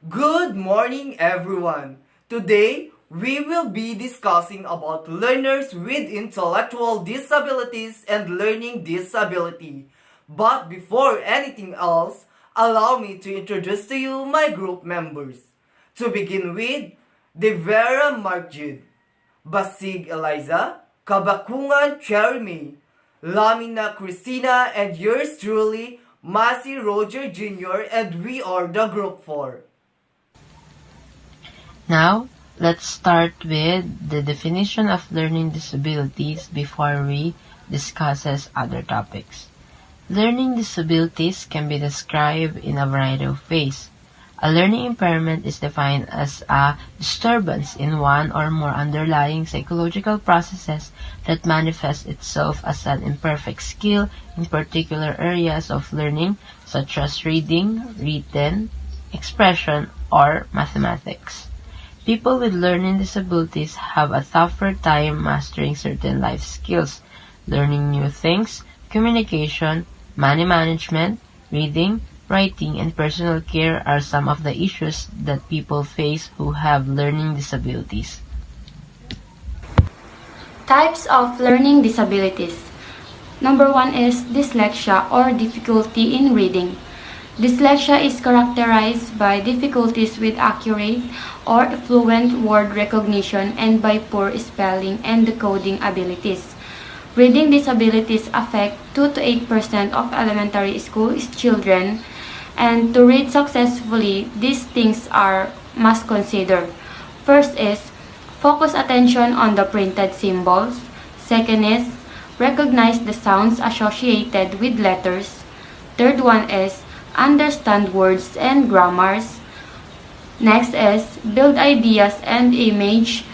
Good morning, everyone. Today, we will be discussing about learners with intellectual disabilities and learning disability. But before anything else, allow me to introduce to you my group members. To begin with, Devera Markjud, Basig Eliza, Kabakungan Jeremy, Lamina Christina, and yours truly, Masi Roger Jr., and we are the Group 4. Now, let's start with the definition of learning disabilities before we discusses other topics. Learning disabilities can be described in a variety of ways. A learning impairment is defined as a disturbance in one or more underlying psychological processes that manifests itself as an imperfect skill in particular areas of learning such as reading, written, expression, or mathematics. People with learning disabilities have a tougher time mastering certain life skills, learning new things, communication, money management, reading, writing, and personal care are some of the issues that people face who have learning disabilities. Types of learning disabilities. Number one is dyslexia or difficulty in reading. Dyslexia is characterized by difficulties with accurate or fluent word recognition and by poor spelling and decoding abilities. Reading disabilities affect 2 to 8% of elementary school children, and to read successfully, these things are must consider. First is focus attention on the printed symbols. Second is recognize the sounds associated with letters. Third one is understand words and grammars. Next is build ideas and image.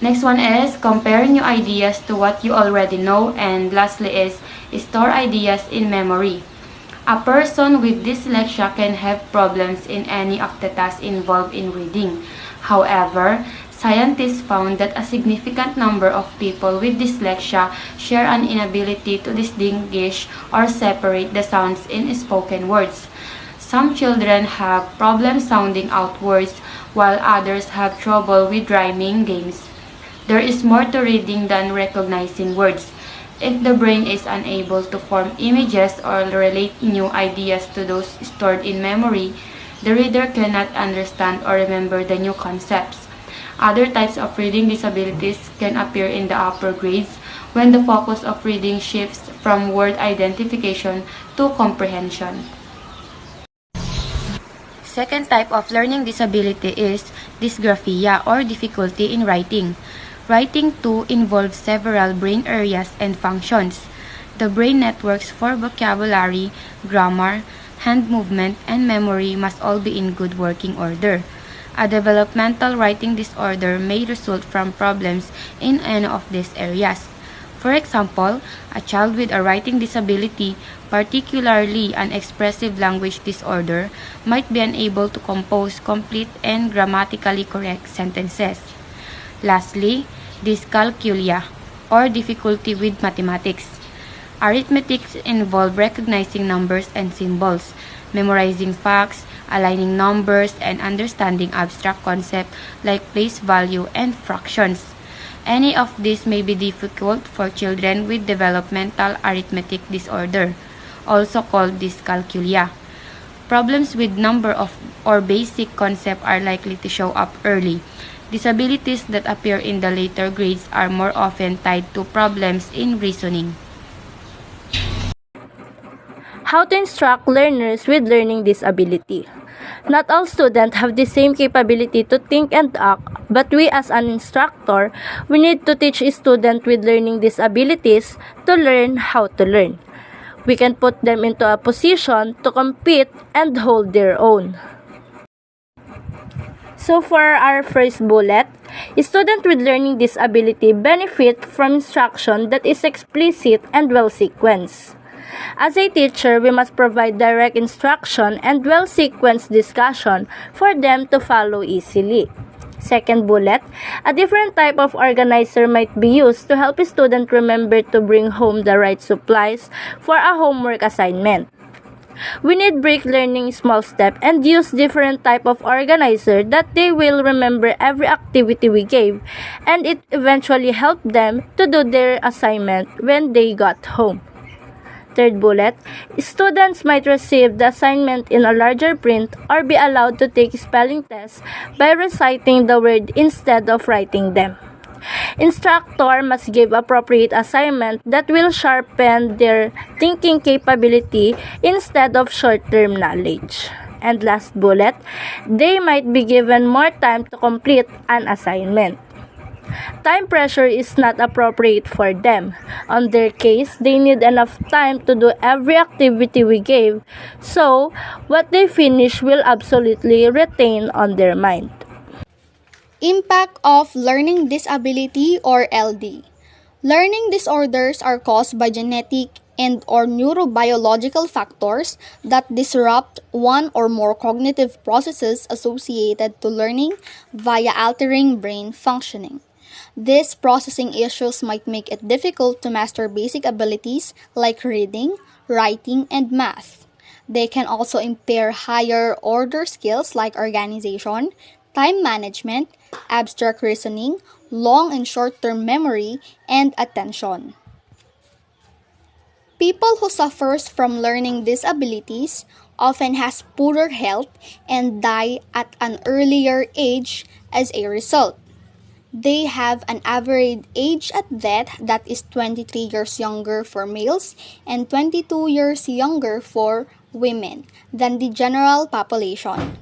Next one is compare new ideas to what you already know. And lastly is store ideas in memory. A person with dyslexia can have problems in any of the tasks involved in reading. However, scientists found that a significant number of people with dyslexia share an inability to distinguish or separate the sounds in spoken words. Some children have problems sounding out words, while others have trouble with rhyming games. There is more to reading than recognizing words. If the brain is unable to form images or relate new ideas to those stored in memory, the reader cannot understand or remember the new concepts. Other types of reading disabilities can appear in the upper grades when the focus of reading shifts from word identification to comprehension. Second type of learning disability is dysgraphia or difficulty in writing. Writing too involves several brain areas and functions. The brain networks for vocabulary, grammar, hand movement, and memory must all be in good working order. A developmental writing disorder may result from problems in any of these areas. For example, a child with a writing disability, particularly an expressive language disorder, might be unable to compose complete and grammatically correct sentences. Lastly, dyscalculia, or difficulty with mathematics. Arithmetics involve recognizing numbers and symbols, memorizing facts, aligning numbers, and understanding abstract concepts like place value and fractions. Any of these may be difficult for children with developmental arithmetic disorder, also called dyscalculia. Problems with number of or basic concepts are likely to show up early. Disabilities that appear in the later grades are more often tied to problems in reasoning. How to instruct learners with learning disability. Not all students have the same capability to think and act, but we as an instructor, we need to teach a student with learning disabilities to learn how to learn. We can put them into a position to compete and hold their own. So for our first bullet, a student with learning disability benefit from instruction that is explicit and well sequenced. As a teacher, we must provide direct instruction and well-sequenced discussion for them to follow easily. Second bullet, a different type of organizer might be used to help a student remember to bring home the right supplies for a homework assignment. We need break learning small step and use different type of organizer that they will remember every activity we gave, and it eventually helped them to do their assignment when they got home. Third bullet, students might receive the assignment in a larger print or be allowed to take spelling tests by reciting the word instead of writing them. Instructor must give appropriate assignment that will sharpen their thinking capability instead of short-term knowledge. And last bullet, they might be given more time to complete an assignment. Time pressure is not appropriate for them. On their case, they need enough time to do every activity we gave, so what they finish will absolutely retain on their mind. Impact of learning disability or LD. Learning disorders are caused by genetic and or neurobiological factors that disrupt one or more cognitive processes associated to learning via altering brain functioning. These processing issues might make it difficult to master basic abilities like reading, writing, and math. They can also impair higher order skills like organization, time management, abstract reasoning, long and short-term memory, and attention. People who suffers from learning disabilities often has poorer health and die at an earlier age as a result. They have an average age at death that is 23 years younger for males and 22 years younger for women than the general population.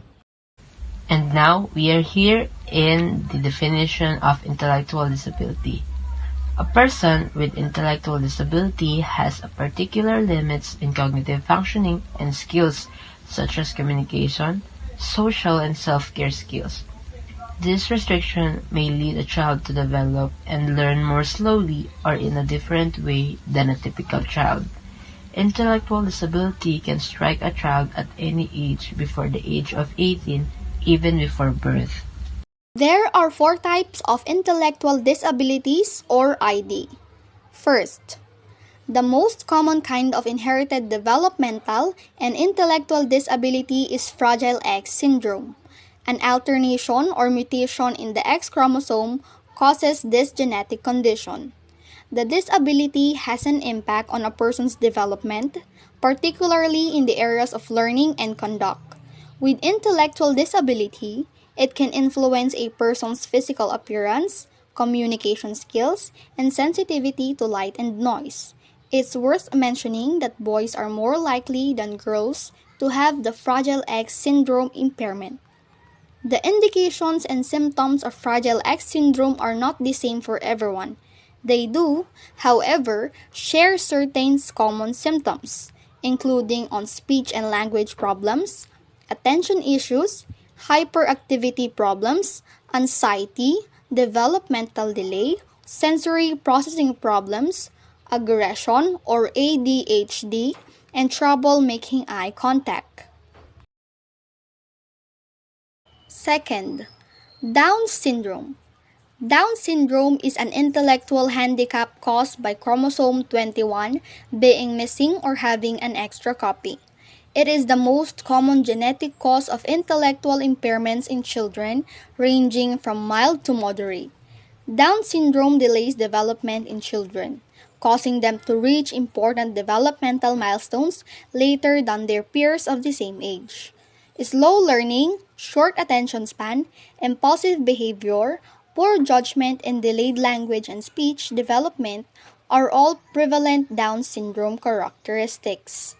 And now we are here in the definition of intellectual disability. A person with intellectual disability has a particular limits in cognitive functioning and skills such as communication, social and self-care skills. This restriction may lead a child to develop and learn more slowly or in a different way than a typical child. Intellectual disability can strike a child at any age before the age of 18, even before birth. There are 4 types of intellectual disabilities or ID. First, the most common kind of inherited developmental and intellectual disability is Fragile X syndrome. An alternation or mutation in the X chromosome causes this genetic condition. The disability has an impact on a person's development, particularly in the areas of learning and conduct. With intellectual disability, it can influence a person's physical appearance, communication skills, and sensitivity to light and noise. It's worth mentioning that boys are more likely than girls to have the Fragile X syndrome impairment. The indications and symptoms of Fragile X syndrome are not the same for everyone. They do, however, share certain common symptoms, including on speech and language problems, attention issues, hyperactivity problems, anxiety, developmental delay, sensory processing problems, aggression or ADHD, and trouble making eye contact. Second, Down syndrome. Down syndrome is an intellectual handicap caused by chromosome 21 being missing or having an extra copy. It is the most common genetic cause of intellectual impairments in children, ranging from mild to moderate. Down syndrome delays development in children, causing them to reach important developmental milestones later than their peers of the same age. Slow learning, short attention span, impulsive behavior, poor judgment, and delayed language and speech development are all prevalent Down syndrome characteristics.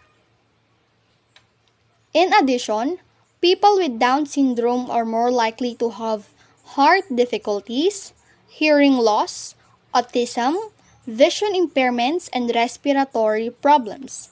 In addition, people with Down syndrome are more likely to have heart difficulties, hearing loss, autism, vision impairments, and respiratory problems.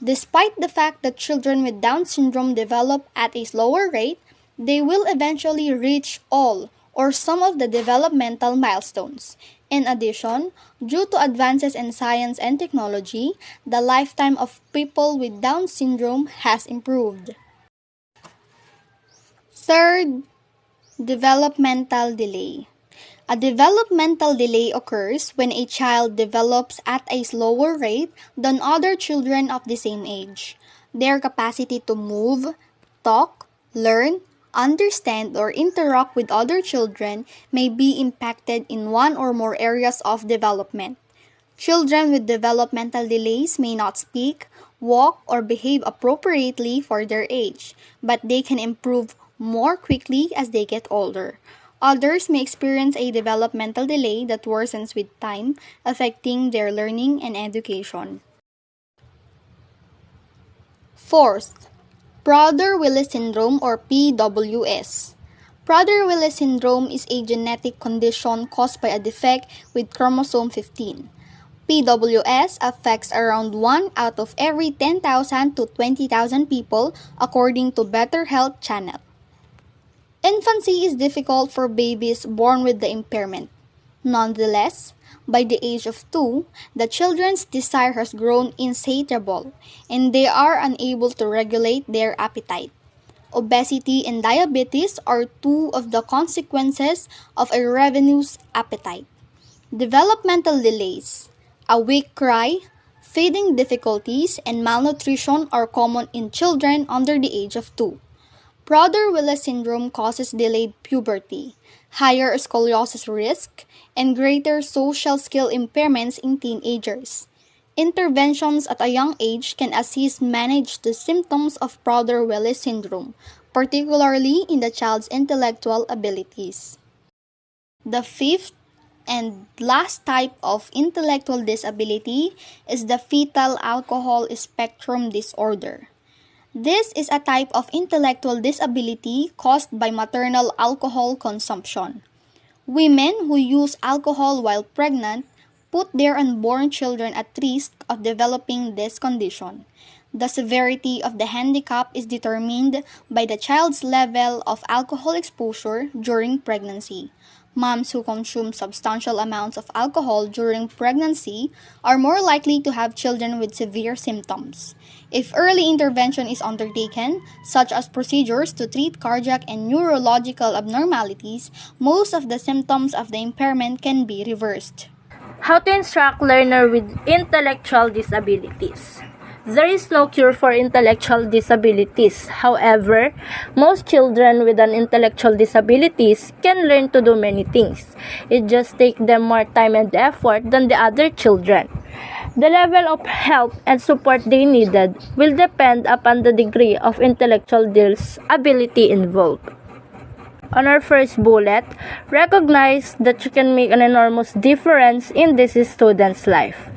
Despite the fact that children with Down syndrome develop at a slower rate, they will eventually reach all or some of the developmental milestones. In addition, due to advances in science and technology, the lifetime of people with Down syndrome has improved. Third, developmental delay. A developmental delay occurs when a child develops at a slower rate than other children of the same age. Their capacity to move, talk, learn, understand, or interact with other children may be impacted in one or more areas of development. Children with developmental delays may not speak, walk, or behave appropriately for their age, but they can improve more quickly as they get older. Others may experience a developmental delay that worsens with time, affecting their learning and education. Fourth, Prader-Willi syndrome or PWS. Prader-Willi syndrome is a genetic condition caused by a defect with chromosome 15. PWS affects around 1 out of every 10,000 to 20,000 people according to Better Health Channel. Infancy is difficult for babies born with the impairment. Nonetheless, by the age of 2, the children's desire has grown insatiable and they are unable to regulate their appetite. Obesity and diabetes are two of the consequences of a ravenous appetite. Developmental delays, a weak cry, feeding difficulties, and malnutrition are common in children under the age of 2. Prader-Willi syndrome causes delayed puberty, higher scoliosis risk, and greater social skill impairments in teenagers. Interventions at a young age can assist manage the symptoms of Prader-Willi syndrome, particularly in the child's intellectual abilities. The fifth and last type of intellectual disability is the fetal alcohol spectrum disorder. This is a type of intellectual disability caused by maternal alcohol consumption. Women who use alcohol while pregnant put their unborn children at risk of developing this condition. The severity of the handicap is determined by the child's level of alcohol exposure during pregnancy. Moms who consume substantial amounts of alcohol during pregnancy are more likely to have children with severe symptoms. If early intervention is undertaken, such as procedures to treat cardiac and neurological abnormalities, most of the symptoms of the impairment can be reversed. How to instruct learner with intellectual disabilities. There is no cure for intellectual disabilities. However, most children with an intellectual disabilities can learn to do many things. It just takes them more time and effort than the other children. The level of help and support they needed will depend upon the degree of intellectual disability involved. On our first bullet, recognize that you can make an enormous difference in this student's life.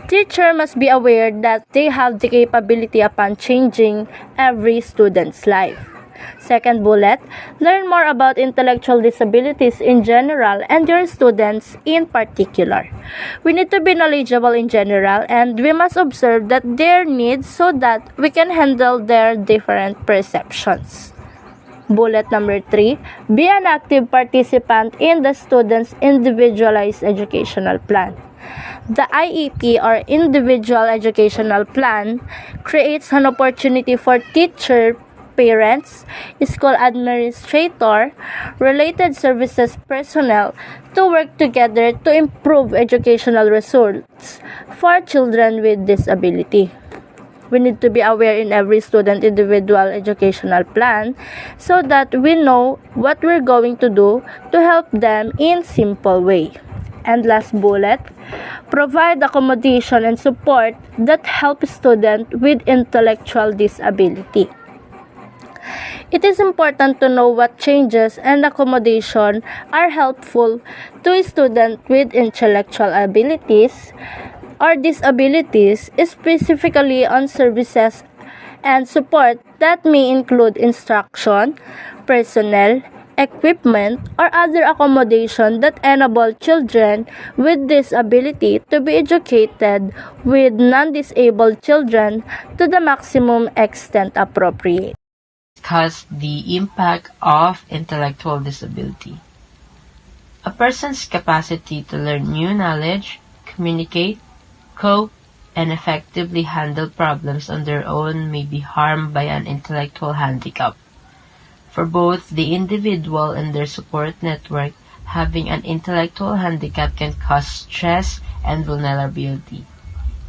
Teacher must be aware that they have the capability upon changing every student's life. Second bullet, learn more about intellectual disabilities in general and your students in particular. We need to be knowledgeable in general and we must observe that their needs so that we can handle their different perceptions. Bullet number 3, be an active participant in the student's individualized educational plan. The IEP or Individual Educational Plan creates an opportunity for teacher, parents, school administrator, related services personnel to work together to improve educational results for children with disability. We need to be aware in every student individual educational plan so that we know what we're going to do to help them in simple way. And last bullet, provide accommodation and support that help students with intellectual disability. It is important to know what changes and accommodation are helpful to a student with intellectual abilities or disabilities, specifically on services and support that may include instruction, personnel, equipment, or other accommodation that enable children with disability to be educated with non-disabled children to the maximum extent appropriate. Discuss the impact of intellectual disability. A person's capacity to learn new knowledge, communicate, cope, and effectively handle problems on their own may be harmed by an intellectual handicap. For both the individual and their support network, having an intellectual handicap can cause stress and vulnerability.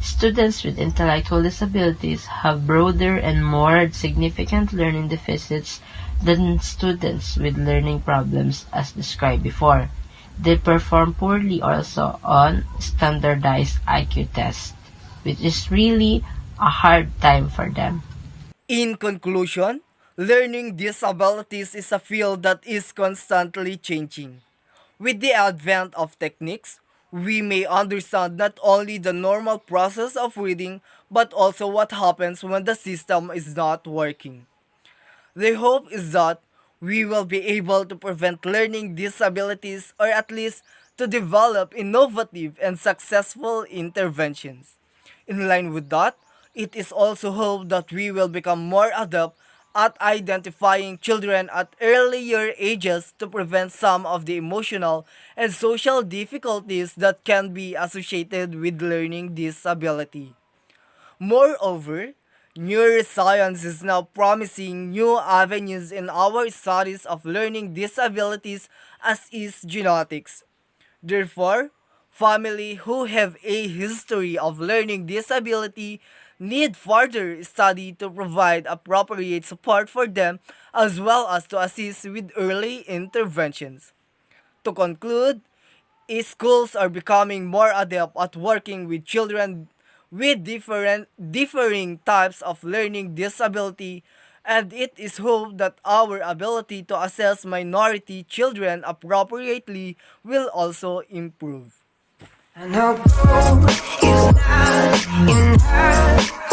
Students with intellectual disabilities have broader and more significant learning deficits than students with learning problems as described before. They perform poorly also on standardized IQ tests, which is really a hard time for them. In conclusion, learning disabilities is a field that is constantly changing. With the advent of techniques, we may understand not only the normal process of reading but also what happens when the system is not working. The hope is that we will be able to prevent learning disabilities or at least to develop innovative and successful interventions. In line with that, it is also hoped that we will become more adept at identifying children at earlier ages to prevent some of the emotional and social difficulties that can be associated with learning disability. Moreover, neuroscience is now promising new avenues in our studies of learning disabilities as is genetics. Therefore, families who have a history of learning disability need further study to provide appropriate support for them as well as to assist with early interventions. To conclude, schools are becoming more adept at working with children with differing types of learning disability, and it is hoped that our ability to assess minority children appropriately will also improve. I know gold is not enough.